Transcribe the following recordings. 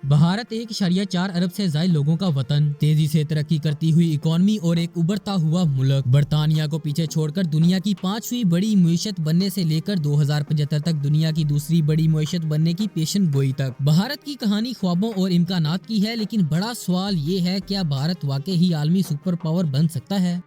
भारत 1.4 अरब से ज्यादा लोगों का वतन, तेजी से तरक्की करती हुई इकोनॉमी और एक उभरता हुआ मुल्क, बर्तानिया को पीछे छोड़कर दुनिया की 5वीं बड़ी मईशत बनने से लेकर 2075 तक दुनिया की दूसरी बड़ी मईशत बनने की पेशन गोई तक। भारत की कहानी ख्वाबों और इम्कानात की है, लेकिन बड़ा सवाल ये है, क्या भारत वाकई ही आलमी सुपर पावर बन सकता है?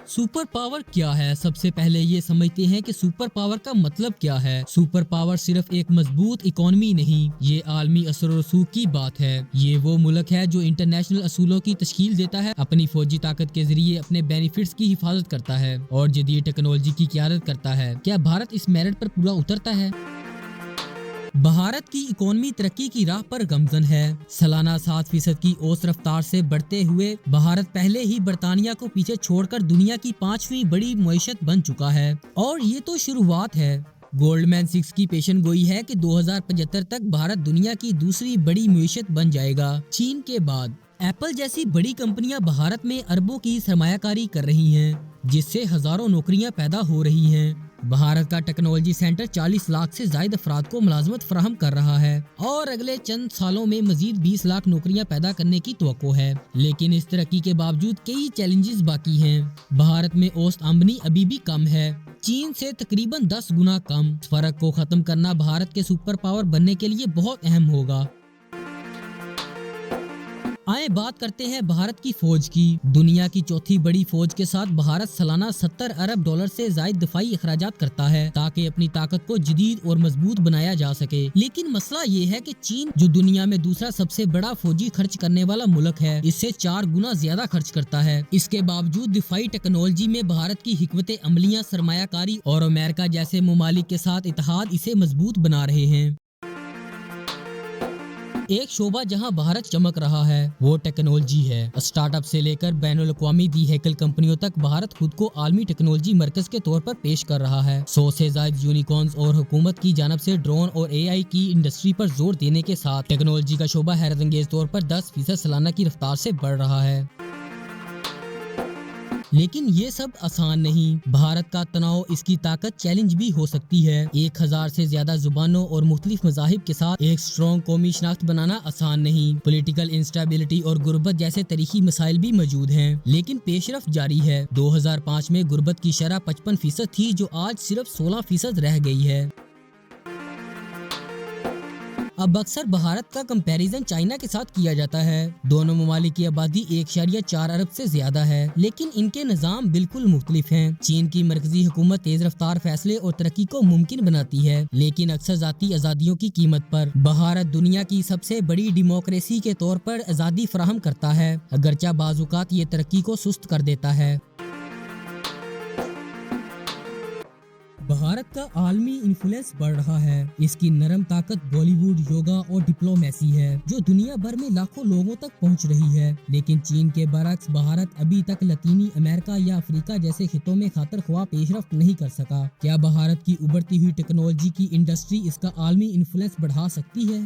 सुपर पावर क्या है? सबसे पहले ये समझते हैं कि सुपर पावर का मतलब क्या है। सुपर पावर सिर्फ एक मजबूत इकोनॉमी नहीं, ये आलमी असर और रसूख की बात है। ये वो मुल्क है जो इंटरनेशनल असूलों की तश्कील देता है, अपनी फौजी ताकत के जरिए अपने बेनिफिट्स की हिफाजत करता है और जदीद टेक्नोलॉजी की क़यादत करता है। क्या भारत इस मेरिट पर पूरा उतरता है? भारत की इकोनॉमी तरक्की की राह पर गमजन है। सालाना 7% की औसत रफ्तार से बढ़ते हुए भारत पहले ही बर्तानिया को पीछे छोड़कर दुनिया की 5वीं बड़ी मईशत बन चुका है और ये तो शुरुआत है। गोल्डमैन सिक्स की पेशन गोई है कि 2075 तक भारत दुनिया की दूसरी बड़ी मईशत बन जाएगा, चीन के बाद। एप्पल जैसी बड़ी कंपनियां भारत में अरबों की सरमायाकारी कर रही हैं, जिससे हजारों नौकरियां पैदा हो रही हैं। भारत का टेक्नोलॉजी सेंटर 40 लाख से ज्यादा अफराद को मुलाजमत फराहम कर रहा है और अगले चंद सालों में मजीद 20 लाख नौकरियां पैदा करने की तवक्को है। लेकिन इस तरक्की के बावजूद कई चैलेंजेस बाकी हैं। भारत में औसत आमदनी अभी भी कम है, चीन से तकरीबन 10 गुना कम। इस फर्क को खत्म करना भारत के सुपर पावर बनने के लिए बहुत अहम होगा। आए बात करते हैं भारत की फौज की। दुनिया की चौथी बड़ी फौज के साथ भारत सालाना 70 अरब डॉलर से ज्यादा दफाई अखराजात करता है ताकि अपनी ताकत को जदीद और मजबूत बनाया जा सके। लेकिन मसला ये है कि चीन, जो दुनिया में दूसरा सबसे बड़ा फौजी खर्च करने वाला मुल्क है, इससे 4 गुना ज्यादा खर्च करता है। इसके बावजूद दिफाई टेक्नोलॉजी में भारत की हिकमत अमलियां, सरमायाकारी और अमेरिका जैसे ममालिक के साथ इत्तेहाद इसे मजबूत बना रहे हैं। एक शोबा जहां भारत चमक रहा है वो टेक्नोलॉजी है। स्टार्टअप से लेकर बैनुल अक़वामी दी हैकल कंपनियों तक भारत खुद को आलमी टेक्नोलॉजी मरकज के तौर पर पेश कर रहा है। 100 से ज्यादा यूनिकॉर्न्स और हुकूमत की जानब से ड्रोन और AI की इंडस्ट्री पर जोर देने के साथ टेक्नोलॉजी का शोबा हैरत अंगेज तौर पर 10% सालाना की रफ्तार से बढ़ रहा है। लेकिन ये सब आसान नहीं। भारत का तनाव, इसकी ताकत चैलेंज भी हो सकती है। 1000 से ज्यादा जुबानों और मुख्तलिफ मज़ाहिब के साथ एक स्ट्रॉन्ग कौमी शनाख्त बनाना आसान नहीं। पॉलिटिकल इंस्टेबिलिटी और गुर्बत जैसे तारीखी मसाइल भी मौजूद हैं, लेकिन पेशरफ जारी है। 2005 में गुर्बत की शरह 55% थी, जो आज सिर्फ 16% रह गई है। अब अक्सर भारत का कंपैरिजन चाइना के साथ किया जाता है। दोनों ममालिक की आबादी 1.4 अरब से ज्यादा है, लेकिन इनके निज़ाम बिल्कुल मुख्तलिफ हैं। चीन की मरकजी हुकूमत तेज रफ्तार फैसले और तरक्की को मुमकिन बनाती है, लेकिन अक्सर जाती आज़ादियों की कीमत पर। भारत दुनिया की सबसे बड़ी डेमोक्रेसी के तौर पर आज़ादी फराहम करता है, अगरचे बाज़-औक़ात ये तरक्की को सुस्त कर देता है। भारत का आलमी इन्फ्लुएंस बढ़ रहा है। इसकी नरम ताकत बॉलीवुड, योगा और डिप्लोमेसी है, जो दुनिया भर में लाखों लोगों तक पहुंच रही है। लेकिन चीन के बरक्स भारत अभी तक लतीनी अमेरिका या अफ्रीका जैसे खितों में खातर ख्वाह पेशरफ्त नहीं कर सका। क्या भारत की उभरती हुई टेक्नोलॉजी की इंडस्ट्री इसका आलमी इन्फ्लुएंस बढ़ा सकती है?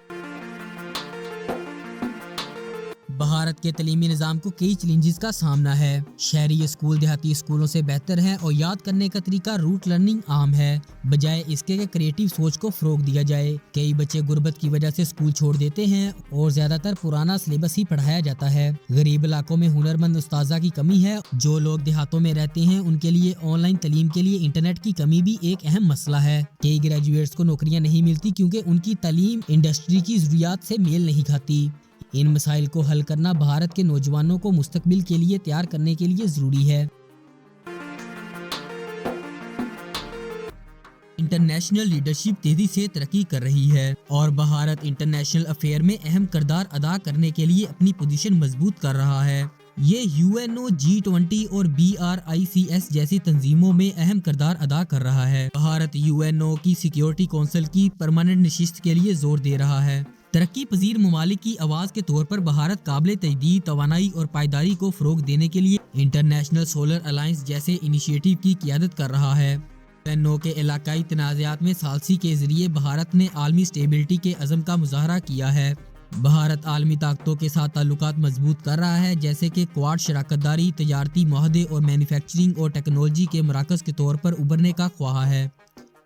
भारत के तलीमी निज़ाम को कई चैलेंजेस का सामना है। शहरी स्कूल देहाती स्कूलों से बेहतर हैं और याद करने का तरीका रूट लर्निंग आम है, बजाय इसके कि क्रिएटिव सोच को फ़रोग दिया जाए। कई बच्चे गुर्बत की वजह से स्कूल छोड़ देते हैं और ज्यादातर पुराना सिलेबस ही पढ़ाया जाता है। गरीब इलाकों में हुनरमंद उस्ताज़ा की कमी है। जो लोग देहातों में रहते हैं उनके लिए ऑनलाइन तालीम के लिए इंटरनेट की कमी भी एक अहम मसला है। कई ग्रेजुएट्स को नौकरियां नहीं मिलती क्योंकि उनकी तालीम इंडस्ट्री की ज़रूरियात से मेल नहीं खाती। इन मसाइल को हल करना भारत के नौजवानों को मुस्तकबिल के लिए तैयार करने के लिए जरूरी है। इंटरनेशनल लीडरशिप तेजी से तरक्की कर रही है और भारत इंटरनेशनल अफेयर में अहम किरदार अदा करने के लिए अपनी पोजीशन मजबूत कर रहा है। ये UNO, G20 और BRICS जैसी तंजीमों में अहम किरदार अदा कर रहा है। भारत UNO की सिक्योरिटी काउंसिल की परमानेंट नशिस्त के लिए जोर दे रहा है। तरक्की पजीर ममालिक की आवाज़ के तौर पर भारत काबिल तजदीद तवानाई और पायदारी को फ़रोग देने के लिए इंटरनेशनल सोलर अलायंस जैसे इनिशिएटिव की क़यादत कर रहा है। UNO के इलाकाई तनाज़ात में सालसी के जरिए भारत ने आलमी स्टेबिलिटी के अज़म का मुज़ाहरा किया है। भारत आलमी ताकतों के साथ ताल्लुकात मजबूत कर रहा है, जैसे कि क्वाड शराकतदारी, तजारती मुआहदे और मैन्युफैक्चरिंग और टेक्नोलॉजी के मराकज़ के तौर पर उभरने का ख्वाह है।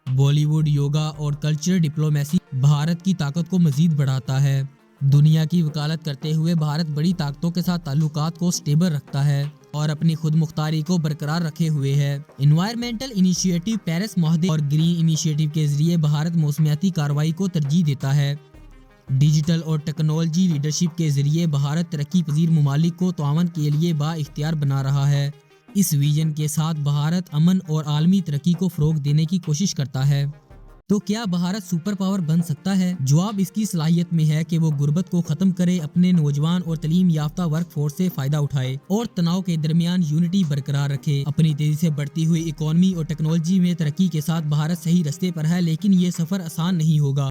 बॉलीवुड, योगा और कल्चरल डिप्लोमेसी भारत की ताकत को मजीद बढ़ाता है। दुनिया की वकालत करते हुए भारत बड़ी ताकतों के साथ ताल्लुकात को स्टेबल रखता है और अपनी खुद मुख्तारी को बरकरार रखे हुए है। एनवायरमेंटल इनिशिएटिव, पेरिस मुआहदे और ग्रीन इनिशिएटिव के जरिए भारत मौसमियाती कार्रवाई को तरजीह देता है। डिजिटल और टेक्नोलॉजी लीडरशिप के जरिए भारत तरक्की पजीर ममालिक को तावन के लिए बाइख्तियार बना रहा है। इस विजन के साथ भारत अमन और आलमी तरक्की को फरोग देने की कोशिश करता है। तो क्या भारत सुपर पावर बन सकता है? जवाब इसकी सलाहियत में है कि वो गुर्बत को खत्म करे, अपने नौजवान और तालीम याफ्ता वर्क फोर्स से फायदा उठाए और तनाव के दरमियान यूनिटी बरकरार रखे। अपनी तेजी से बढ़ती हुई इकोनॉमी और टेक्नोलॉजी में तरक्की के साथ भारत सही रास्ते पर है, लेकिन ये सफर आसान नहीं होगा।